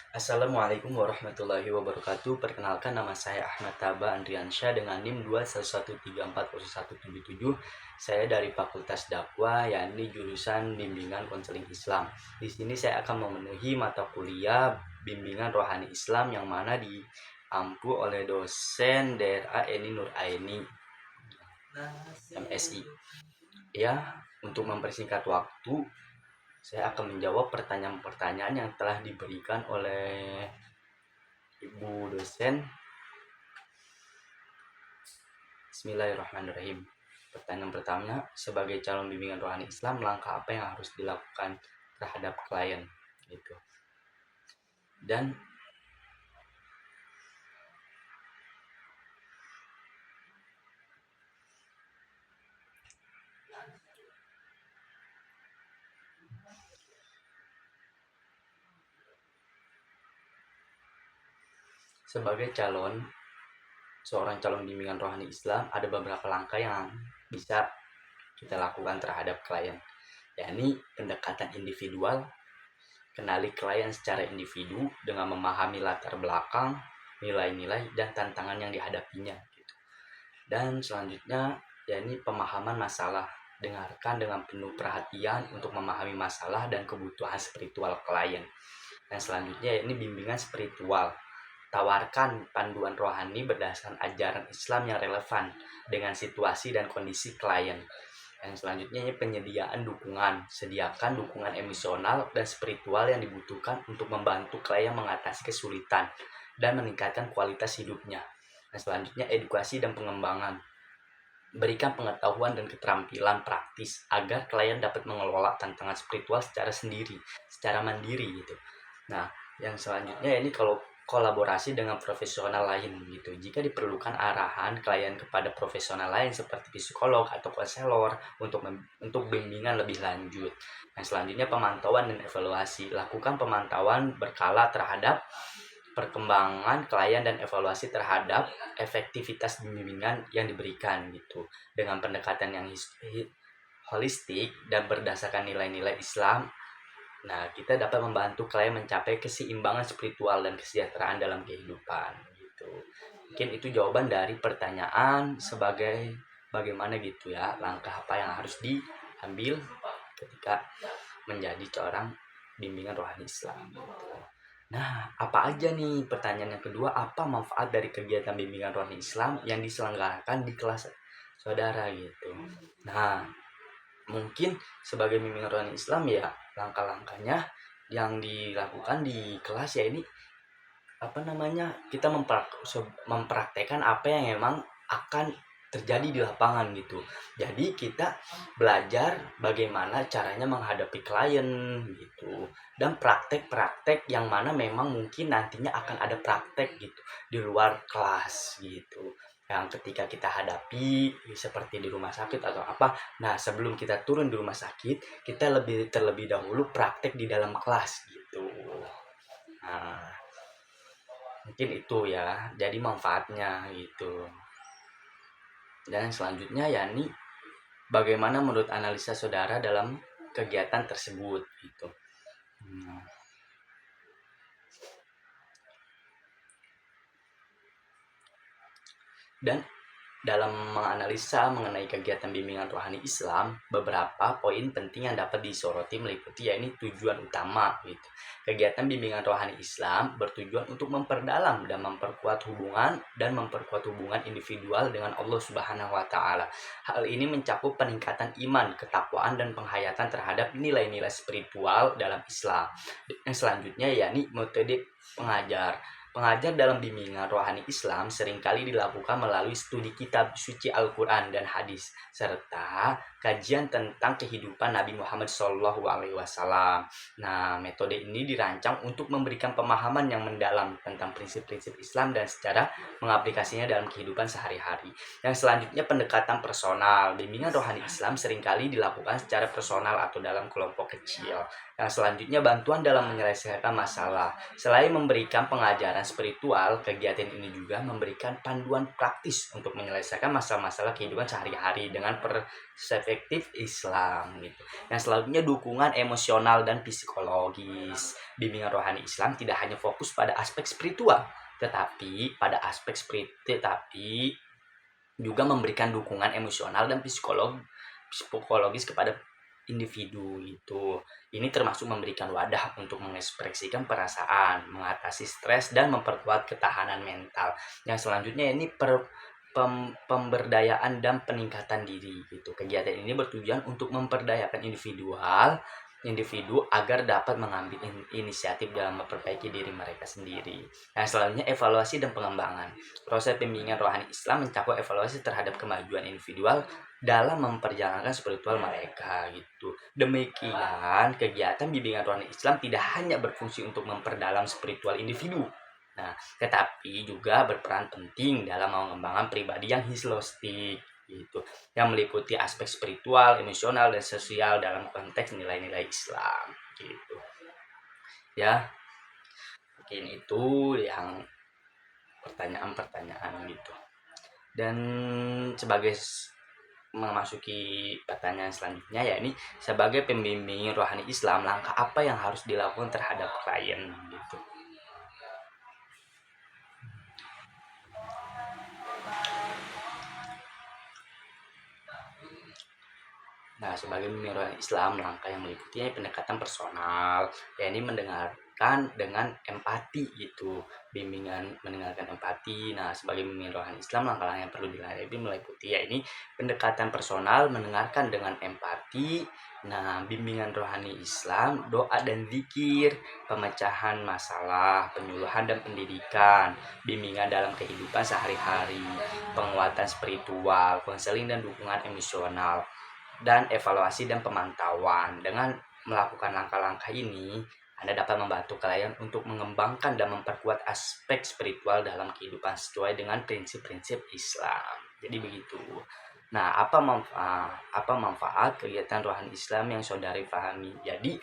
Assalamualaikum warahmatullahi wabarakatuh. Perkenalkan, nama saya Ahmad Taba Andriansyah dengan NIM 211340177. Saya dari Fakultas Dakwah, yakni jurusan Bimbingan Konseling Islam. Di sini saya akan memenuhi mata kuliah Bimbingan Rohani Islam yang mana diampu oleh dosen DRA Eni Nur Aini, MSI. Ya, untuk mempersingkat waktu, saya akan menjawab pertanyaan-pertanyaan yang telah diberikan oleh Ibu dosen. Bismillahirrahmanirrahim. Pertanyaan pertamanya, sebagai calon bimbingan rohani Islam, langkah apa yang harus dilakukan terhadap klien gitu. Dan sebagai seorang calon bimbingan rohani Islam, ada beberapa langkah yang bisa kita lakukan terhadap klien, yakni pendekatan individual. Kenali klien secara individu dengan memahami latar belakang, nilai-nilai, dan tantangan yang dihadapinya gitu. Dan selanjutnya, yakni pemahaman masalah. Dengarkan dengan penuh perhatian untuk memahami masalah dan kebutuhan spiritual klien. Dan selanjutnya, yakni bimbingan spiritual. Tawarkan panduan rohani berdasarkan ajaran Islam yang relevan dengan situasi dan kondisi klien. Yang selanjutnya ini penyediaan dukungan. Sediakan dukungan emosional dan spiritual yang dibutuhkan untuk membantu klien mengatasi kesulitan dan meningkatkan kualitas hidupnya. Dan selanjutnya edukasi dan pengembangan. Berikan pengetahuan dan keterampilan praktis agar klien dapat mengelola tantangan spiritual secara mandiri gitu. Nah, yang selanjutnya ini kalau kolaborasi dengan profesional lain gitu. Jika diperlukan arahan klien kepada profesional lain seperti psikolog atau konselor untuk bimbingan lebih lanjut. Yang selanjutnya pemantauan dan evaluasi. Lakukan pemantauan berkala terhadap perkembangan klien dan evaluasi terhadap efektivitas bimbingan yang diberikan gitu, dengan pendekatan yang holistik dan berdasarkan nilai-nilai Islam. Nah, kita dapat membantu klien mencapai keseimbangan spiritual dan kesejahteraan dalam kehidupan gitu. Mungkin itu jawaban dari pertanyaan sebagai bagaimana gitu ya, langkah apa yang harus diambil ketika menjadi seorang bimbingan rohani Islam gitu. Nah, apa aja nih, pertanyaan yang kedua, apa manfaat dari kegiatan bimbingan rohani Islam yang diselenggarakan di kelas saudara gitu. Nah, mungkin sebagai bimbingan rohani Islam ya, langkah-langkahnya yang dilakukan di kelas ya ini kita mempraktekkan apa yang memang akan terjadi di lapangan gitu. Jadi kita belajar bagaimana caranya menghadapi klien gitu, dan praktek-praktek yang mana memang mungkin nantinya akan ada praktek gitu di luar kelas gitu, yang ketika kita hadapi seperti di rumah sakit atau apa. Nah, sebelum kita turun di rumah sakit, kita terlebih dahulu praktek di dalam kelas gitu. Nah, mungkin itu ya, jadi manfaatnya gitu. Dan selanjutnya yakni bagaimana menurut analisa saudara dalam kegiatan tersebut gitu. Dan dalam menganalisa mengenai kegiatan bimbingan rohani Islam, beberapa poin penting yang dapat disoroti meliputi yakni tujuan utama gitu. Kegiatan bimbingan rohani Islam bertujuan untuk memperdalam dan memperkuat hubungan individual dengan Allah Subhanahu wa taala. Hal ini mencakup peningkatan iman, ketakwaan, dan penghayatan terhadap nilai-nilai spiritual dalam Islam. Yang selanjutnya yakni metode pengajar. Pengajar dalam bimbingan rohani Islam seringkali dilakukan melalui studi kitab suci Al-Quran dan hadis, serta kajian tentang kehidupan Nabi Muhammad SAW. Nah, metode ini dirancang untuk memberikan pemahaman yang mendalam tentang prinsip-prinsip Islam dan secara mengaplikasinya dalam kehidupan sehari-hari. Yang selanjutnya pendekatan personal. Bimbingan rohani Islam seringkali dilakukan secara personal atau dalam kelompok kecil. Yang selanjutnya, bantuan dalam menyelesaikan masalah. Selain memberikan pengajaran spiritual, kegiatan ini juga memberikan panduan praktis untuk menyelesaikan masalah-masalah kehidupan sehari-hari dengan perspektif Islam gitu. Yang selanjutnya, dukungan emosional dan psikologis. Bimbingan rohani Islam tidak hanya fokus pada aspek spiritual, tetapi juga memberikan dukungan emosional dan psikologis kepada individu itu. Ini termasuk memberikan wadah untuk mengekspresikan perasaan, mengatasi stres, dan memperkuat ketahanan mental. Yang selanjutnya ini pemberdayaan dan peningkatan diri gitu. Kegiatan ini bertujuan untuk memperdayakan individu agar dapat mengambil inisiatif dalam memperbaiki diri mereka sendiri. Yang selanjutnya, evaluasi dan pengembangan. Proses pembimbingan rohani Islam mencakup evaluasi terhadap kemajuan individual dalam memperjalankan spiritual mereka gitu. Demikian, kegiatan bimbingan rohani Islam tidak hanya berfungsi untuk memperdalam spiritual individu, tetapi juga berperan penting dalam mengembangkan pribadi yang holistik gitu, yang meliputi aspek spiritual, emosional, dan sosial dalam konteks nilai-nilai Islam gitu. Ya, mungkin itu yang pertanyaan-pertanyaan gitu. Dan sebagai memasuki pertanyaan selanjutnya, ya ini sebagai pembimbing rohani Islam, langkah apa yang harus dilakukan terhadap klien gitu. Nah, sebagai pembimbing rohani Islam, langkah yang meliputi pendekatan personal, yakni mendengarkan dengan empati gitu. Bimbingan mendengarkan empati. Nah, sebagai pembimbing rohani Islam, langkah-langkah yang perlu dilalui meliputi yakni pendekatan personal, mendengarkan dengan empati. Nah, bimbingan rohani Islam, doa dan zikir, pemecahan masalah, penyuluhan dan pendidikan, bimbingan dalam kehidupan sehari-hari, penguatan spiritual, konseling dan dukungan emosional, dan evaluasi dan pemantauan. Dengan melakukan langkah-langkah ini, Anda dapat membantu klien untuk mengembangkan dan memperkuat aspek spiritual dalam kehidupan sesuai dengan prinsip-prinsip Islam. Jadi begitu. Nah, apa manfaat kegiatan rohani Islam yang saudari pahami? Jadi,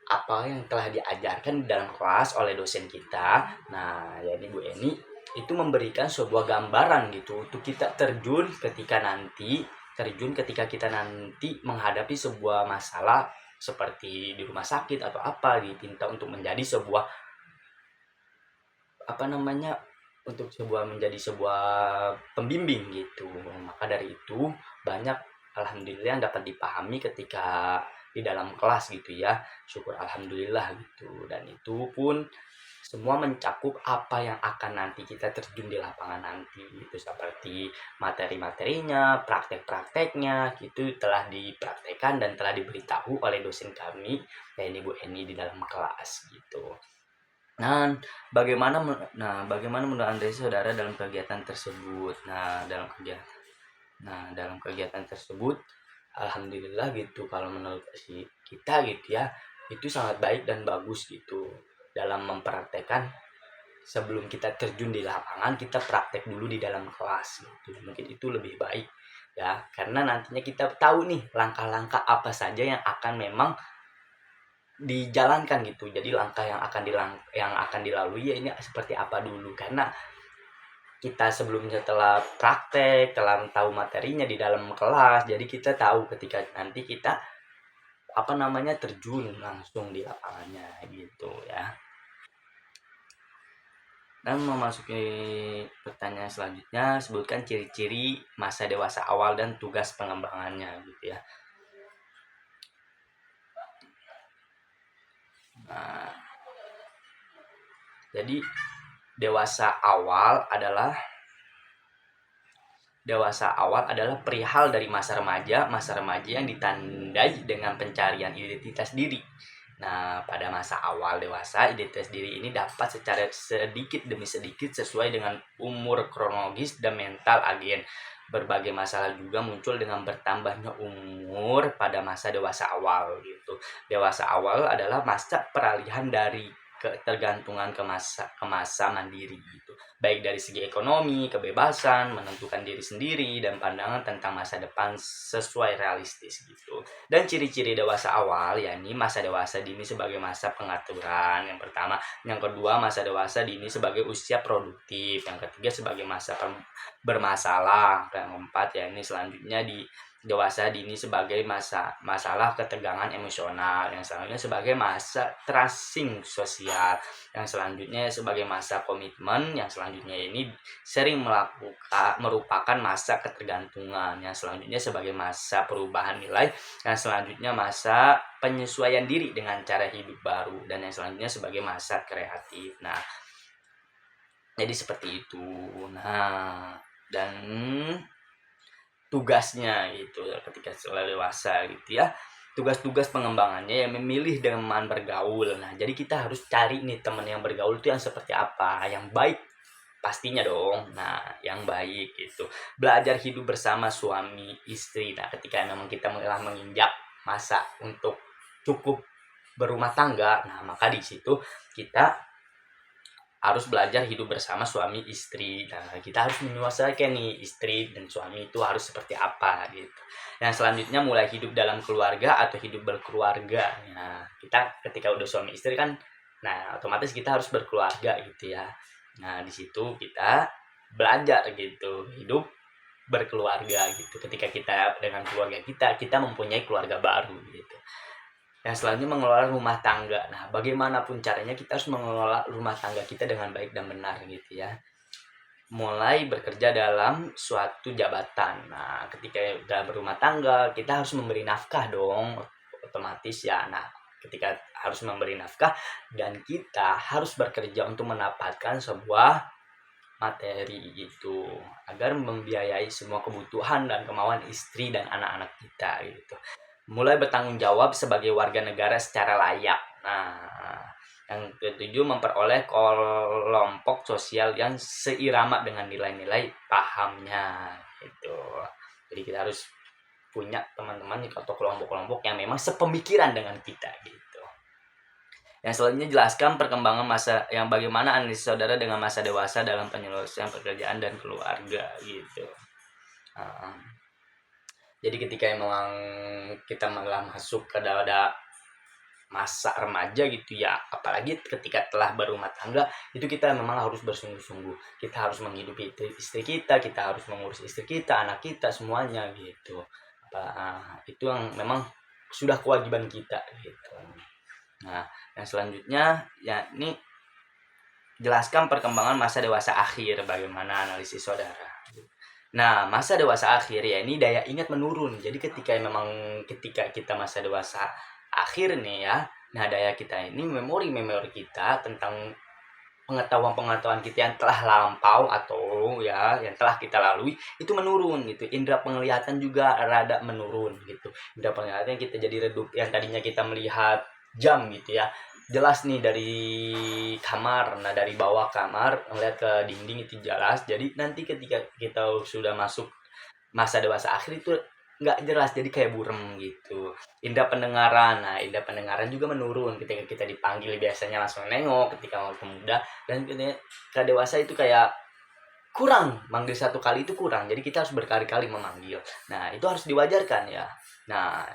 apa yang telah diajarkan di dalam kelas oleh dosen kita, nah, jadi Bu Eni, itu memberikan sebuah gambaran gitu untuk kita terjun ketika kita nanti menghadapi sebuah masalah seperti di rumah sakit atau apa, diminta untuk menjadi sebuah menjadi sebuah pembimbing gitu. Maka dari itu banyak alhamdulillah yang dapat dipahami ketika di dalam kelas gitu ya. Syukur alhamdulillah gitu. Dan itu pun semua mencakup apa yang akan nanti kita terjun di lapangan nanti itu, seperti materi-materinya, praktek-prakteknya gitu telah dipraktekkan dan telah diberitahu oleh dosen kami, yaitu Bu Eni, di dalam kelas gitu. Nah, bagaimana menurut Andre saudara dalam kegiatan tersebut? Dalam kegiatan tersebut, alhamdulillah gitu, kalau menurut kita gitu ya, itu sangat baik dan bagus gitu dalam mempraktekkan. Sebelum kita terjun di lapangan, kita praktek dulu di dalam kelas gitu. Mungkin itu lebih baik ya, karena nantinya kita tahu nih langkah-langkah apa saja yang akan memang dijalankan gitu. Jadi langkah yang akan dilalui ya ini seperti apa dulu, karena kita sebelumnya telah praktek, telah tahu materinya di dalam kelas, jadi kita tahu ketika nanti kita terjun langsung di lapangannya gitu ya. Dan memasuki pertanyaan selanjutnya, sebutkan ciri-ciri masa dewasa awal dan tugas pengembangannya gitu ya. Nah, jadi dewasa awal adalah perihal dari masa remaja yang ditandai dengan pencarian identitas diri. Nah, pada masa awal dewasa, identitas diri ini dapat secara sedikit demi sedikit sesuai dengan umur kronologis dan mental agen. Berbagai masalah juga muncul dengan bertambahnya umur pada masa dewasa awal gitu. Dewasa awal adalah masa peralihan dari ketergantungan ke masa mandiri gitu. Baik dari segi ekonomi, kebebasan, menentukan diri sendiri, dan pandangan tentang masa depan sesuai realistis gitu. Dan ciri-ciri dewasa awal, yakni masa dewasa dini sebagai masa pengaturan yang pertama. Yang kedua, masa dewasa dini sebagai usia produktif. Yang ketiga, sebagai masa bermasalah. Yang keempat, yakni selanjutnya di dewasa dini sebagai masalah ketegangan emosional, yang selanjutnya sebagai masa trusting sosial, yang selanjutnya sebagai masa komitmen, yang selanjutnya ini sering merupakan masa ketergantungan, yang selanjutnya sebagai masa perubahan nilai, yang selanjutnya masa penyesuaian diri dengan cara hidup baru, dan yang selanjutnya sebagai masa kreatif. Nah, jadi seperti itu. Nah, dan tugasnya gitu ya ketika sudah dewasa gitu ya, tugas-tugas pengembangannya yang memilih teman bergaul. Nah, jadi kita harus cari nih teman yang bergaul itu yang seperti apa, yang baik pastinya dong. Nah, yang baik gitu, belajar hidup bersama suami istri. Nah, ketika memang kita telah menginjak masa untuk cukup berumah tangga, nah maka di situ kita harus belajar hidup bersama suami istri. Nah, kita harus menguasai nih istri dan suami itu harus seperti apa gitu. Yang selanjutnya mulai hidup dalam keluarga atau hidup berkeluarga. Nah, kita ketika udah suami istri kan, nah otomatis kita harus berkeluarga gitu ya. Nah, di situ kita belajar gitu hidup berkeluarga gitu. Ketika kita dengan keluarga kita mempunyai keluarga baru gitu. Yang selanjutnya mengelola rumah tangga. Nah, bagaimanapun caranya kita harus mengelola rumah tangga kita dengan baik dan benar gitu ya. Mulai bekerja dalam suatu jabatan. Nah, ketika udah berumah tangga, kita harus memberi nafkah dong, otomatis ya. Nah, ketika harus memberi nafkah dan kita harus bekerja untuk mendapatkan sebuah materi gitu agar membiayai semua kebutuhan dan kemauan istri dan anak-anak kita gitu. Mulai bertanggung jawab sebagai warga negara secara layak. Nah, yang ketujuh memperoleh kelompok sosial yang seirama dengan nilai-nilai pahamnya gitu. Jadi kita harus punya teman-teman atau kelompok-kelompok yang memang sepemikiran dengan kita gitu. Yang selanjutnya jelaskan perkembangan masa yang bagaimana analisis saudara dengan masa dewasa dalam penyelesaian pekerjaan dan keluarga gitu. Jadi ketika memang kita malah masuk ke dalam masa remaja gitu ya, apalagi ketika telah berumah tangga, itu kita memang harus bersungguh-sungguh. Kita harus menghidupi istri kita harus mengurus istri kita, anak kita, semuanya gitu. Itu yang memang sudah kewajiban kita gitu. Nah, yang selanjutnya yakni jelaskan perkembangan masa dewasa akhir, bagaimana analisis saudara. Nah, masa dewasa akhir ya ini daya ingat menurun. Jadi ketika kita masa dewasa akhir nih ya, nah daya kita ini memori kita tentang pengetahuan kita yang telah lampau atau ya yang telah kita lalui itu menurun gitu. Indra penglihatan juga rada menurun gitu. Indra penglihatan kita jadi redup, yang tadinya kita melihat jam gitu ya, jelas nih dari kamar. Nah, dari bawah kamar ngeliat ke dinding itu jelas. Jadi nanti ketika kita sudah masuk masa dewasa akhir itu nggak jelas, jadi kayak burem gitu. Indra pendengaran, nah indra pendengaran juga menurun ketika kita dipanggil, biasanya langsung nengok ketika mau pemuda, dan ketika dewasa itu kayak kurang, manggil satu kali itu kurang, jadi kita harus berkali-kali memanggil. Nah, itu harus diwajarkan ya. Nah,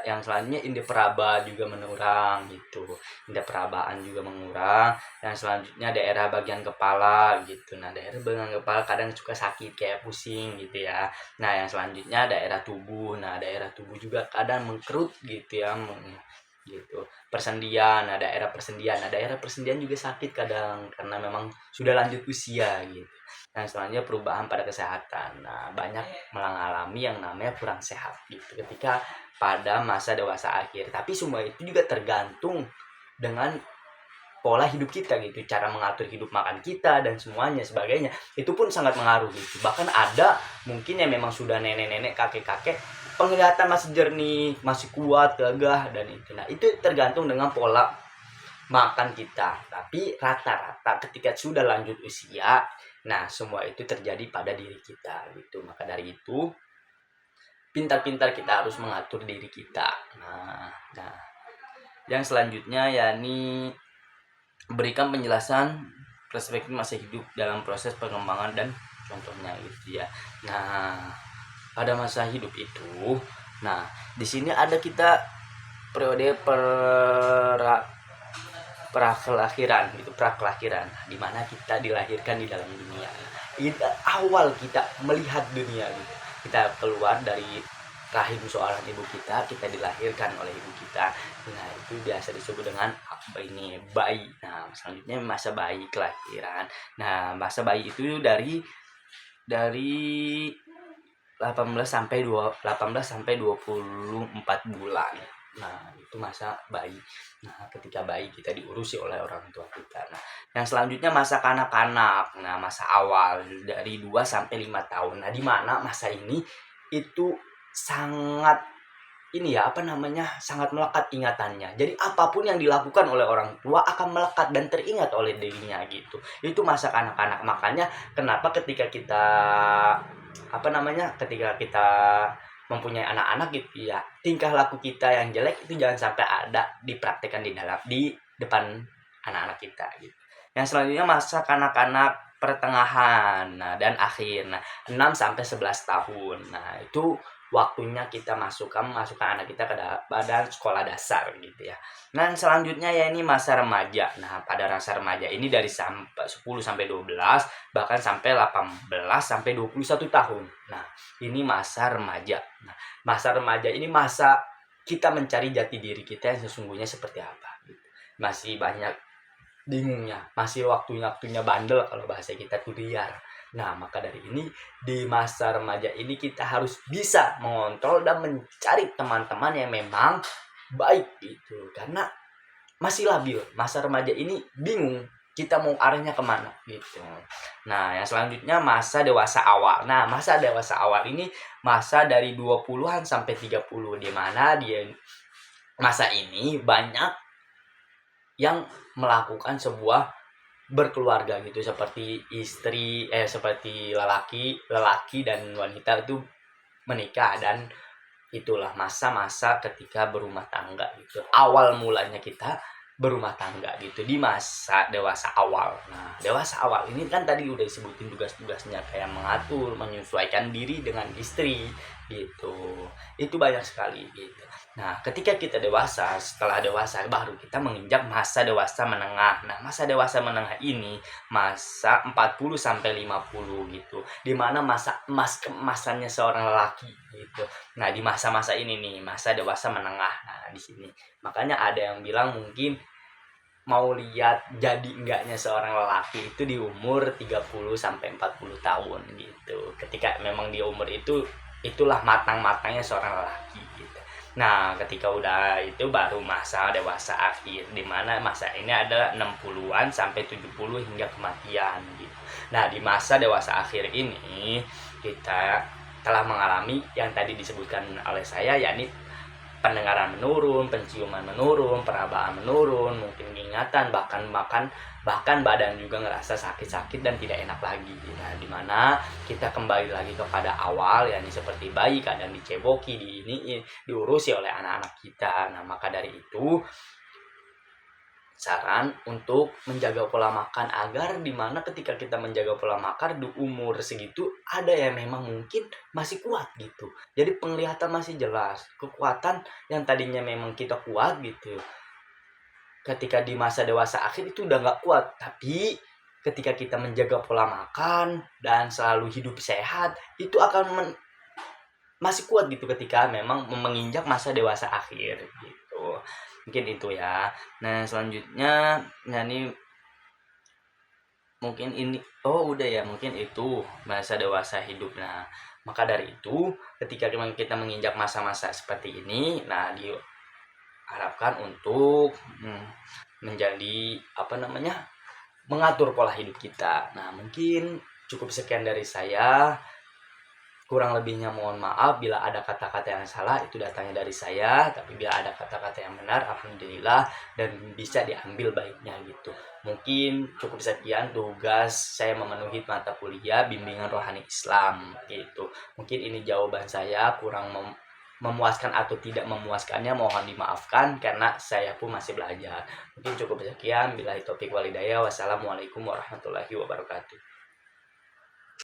yang selanjutnya indra peraba juga menurun gitu, indra perabaan juga mengurang. Yang selanjutnya daerah bagian kepala gitu. Nah, daerah bagian kepala kadang suka sakit kayak pusing gitu ya. Nah, yang selanjutnya daerah tubuh. Nah, daerah tubuh juga kadang mengkerut gitu ya, gitu. Persendian, nah daerah persendian juga sakit kadang karena memang sudah lanjut usia gitu. Nah, selanjutnya perubahan pada kesehatan. Nah, banyak mengalami yang namanya kurang sehat gitu ketika pada masa dewasa akhir. Tapi semua itu juga tergantung dengan pola hidup kita gitu, cara mengatur hidup makan kita dan semuanya sebagainya. Itu pun sangat mengaruhi gitu. Bahkan ada mungkin yang memang sudah nenek-nenek, kakek-kakek, penglihatan masih jernih, masih kuat, gagah dan itu. Nah, itu tergantung dengan pola makan kita. Tapi rata-rata ketika sudah lanjut usia, nah semua itu terjadi pada diri kita gitu. Maka dari itu pintar-pintar kita harus mengatur diri kita. Nah yang selanjutnya yakni berikan penjelasan perspektif masa hidup dalam proses pengembangan dan contohnya gitu ya. Nah, pada masa hidup itu, nah di sini ada kita periode prakelahiran gitu, prakelahiran di mana kita dilahirkan di dalam dunia. Itu awal kita melihat dunia gitu. Kita keluar dari rahim seorang ibu kita dilahirkan oleh ibu kita. Nah, itu biasa disebut dengan apa ini, bayi. Nah, selanjutnya masa bayi kelahiran. Nah, masa bayi itu dari 18 sampai 24 bulan. Nah, itu masa bayi. Nah, ketika bayi kita diurusi oleh orang tua kita. Nah, yang selanjutnya masa kanak-kanak. Nah, masa awal dari 2 sampai 5 tahun. Nah, di mana masa ini itu sangat ini ya, sangat melekat ingatannya. Jadi apapun yang dilakukan oleh orang tua akan melekat dan teringat oleh dirinya gitu. Itu masa kanak-kanak. Makanya kenapa ketika kita mempunyai anak-anak gitu ya, tingkah laku kita yang jelek itu jangan sampai ada dipraktekkan di depan anak-anak kita gitu. Yang selanjutnya masa kanak-kanak pertengahan, nah, dan akhir. Nah, 6 sampai 11 tahun. Nah, itu waktunya kita masukkan anak kita ke badan sekolah dasar gitu ya. Nah, selanjutnya ya ini masa remaja. Nah, pada masa remaja ini dari sampai 10 sampai 12, bahkan sampai 18 sampai 21 tahun. Nah, ini masa remaja. Nah, masa remaja ini masa kita mencari jati diri kita yang sesungguhnya seperti apa gitu. Masih banyak bingungnya, masih waktunya bandel, kalau bahasa kita tuh liar. Nah, maka dari ini di masa remaja ini kita harus bisa mengontrol dan mencari teman-teman yang memang baik gitu, karena masih labil. Masa remaja ini bingung kita mau arahnya kemana gitu. Nah, yang selanjutnya masa dewasa awal. Nah, masa dewasa awal ini masa dari 20-an sampai 30, di mana dia masa ini banyak yang melakukan sebuah berkeluarga gitu, seperti lelaki dan wanita itu menikah, dan itulah masa-masa ketika berumah tangga gitu. Awal mulanya kita berumah tangga gitu di masa dewasa awal. Nah, dewasa awal ini kan tadi udah disebutin tugas-tugasnya, kayak mengatur, menyesuaikan diri dengan istri gitu. Itu banyak sekali gitu. Nah, ketika kita dewasa, setelah dewasa baru kita menginjak masa dewasa menengah. Nah, masa dewasa menengah ini masa 40 sampai 50 gitu. Di mana masa emas keemasannya seorang lelaki gitu. Nah, di masa-masa ini nih, masa dewasa menengah. Nah, di sini. Makanya ada yang bilang mungkin mau lihat jadi enggaknya seorang lelaki itu di umur 30 sampai 40 tahun gitu. Ketika memang di umur itu, itulah matang-matangnya seorang lelaki gitu. Nah, ketika udah itu baru masa dewasa akhir, di mana masa ini ada 60-an sampai 70 hingga kematian gitu. Nah, di masa dewasa akhir ini kita telah mengalami yang tadi disebutkan oleh saya, yakni pendengaran menurun, penciuman menurun, perabaan menurun, mungkin ingatan, bahkan badan juga ngerasa sakit-sakit dan tidak enak lagi. Nah, dimana kita kembali lagi kepada awal, yakni seperti bayi kadang diceboki, diurusi oleh anak-anak kita. Nah, maka dari itu saran untuk menjaga pola makan, agar dimana ketika kita menjaga pola makan di umur segitu ada yang memang mungkin masih kuat gitu, jadi penglihatan masih jelas, kekuatan yang tadinya memang kita kuat gitu, ketika di masa dewasa akhir itu udah nggak kuat. Tapi ketika kita menjaga pola makan dan selalu hidup sehat, itu akan masih kuat gitu ketika memang menginjak masa dewasa akhir gitu. Mungkin itu ya. Nah, selanjutnya, nah ini mungkin ini, oh udah ya, mungkin itu masa dewasa hidup. Nah, maka dari itu ketika kita menginjak masa-masa seperti ini, nah diharapkan untuk menjadi mengatur pola hidup kita. Nah, mungkin cukup sekian dari saya. Kurang lebihnya mohon maaf bila ada kata-kata yang salah, itu datangnya dari saya. Tapi bila ada kata-kata yang benar, alhamdulillah, dan bisa diambil baiknya gitu. Mungkin cukup sekian tugas saya memenuhi mata kuliah bimbingan rohani Islam gitu. Mungkin ini jawaban saya, kurang memuaskan atau tidak memuaskannya mohon dimaafkan karena saya pun masih belajar. Mungkin cukup sekian. Billahi taufiq walhidayah. Wassalamualaikum warahmatullahi wabarakatuh.